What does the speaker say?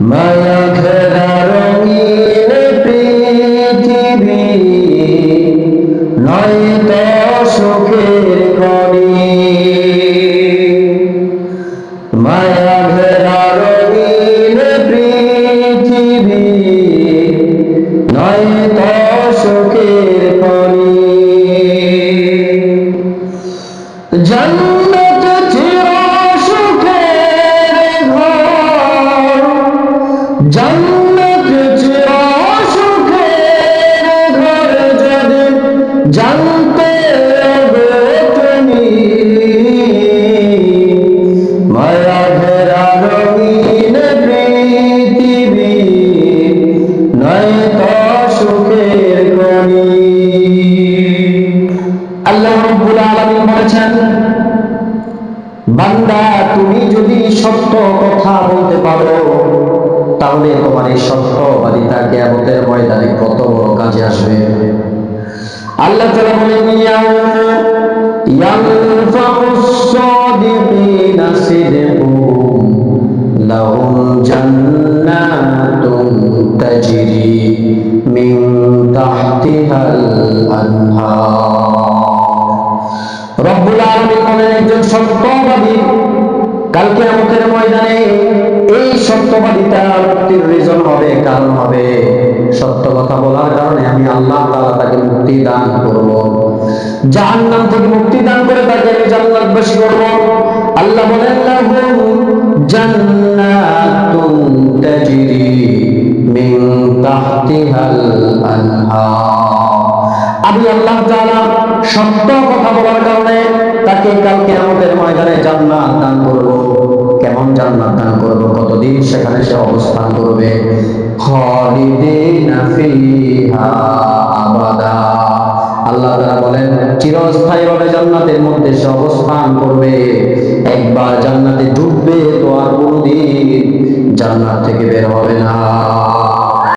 মায়া ঘেরা রঙিন পৃথিবী নয় তো সুখের খনি। মায়া ঘেরা রঙিন পৃথিবী নয় তো সুখের খনি। জান্নাত চির সুখের ঘর, জান্নাত চির সুখের ঘর যদি জানতে হবে তুমি। মায়া ঘেরা রঙিন পৃথিবী নয় তো সুখের খনি। আল্লাহ রাব্বুল আলামিন বলেছেন, বান্দা তুমি যদি সত্য কথা বলতে পারো তাহলে তোমার এই সত্যবাদিতা কিয়ামতের ময়দানে কত বড় কাজে আসবে। আল্লাহ তাআলা বলেন, ইয়ানফাউস সাদিকিনা সিদকুম লাহুম জান্নাতুন তাজরি মিন তাহতিহাল আনহার। রব্বুল আলামিন বলেন, একজন সত্যবাদী কাল কিয়ামতের ময়দানে এই সত্যবাদিতা মুক্তির রিজন হবে, কারণ হবে। সত্য কথা বলার কারণে আমি আল্লাহ তাআলা তাকে মুক্তি দান করব, জাহান্নাম থেকে মুক্তি দান করে তাকে আমি জান্নাতবাসী করব। আল্লাহ বলেন, লাহুম জান্নাতুন তাজরি মিন তাহতিহাল আনহার। আমি আল্লাহ তাআলা সত্য কথা বলার কারণে তাকে কাল কিয়ামতের ময়দানে জান্নাত দান করব। কেমন জান্নাত দান করব? কতদিন সেখানে সে অবস্থান করবে? খালিদিনা ফিহা আবাদা। আল্লাহ তাআলা বলেন, চিরস্থায়ীভাবে জান্নাতের মধ্যে সে অবস্থান করবে। একবার জান্নাতে ঢুকবে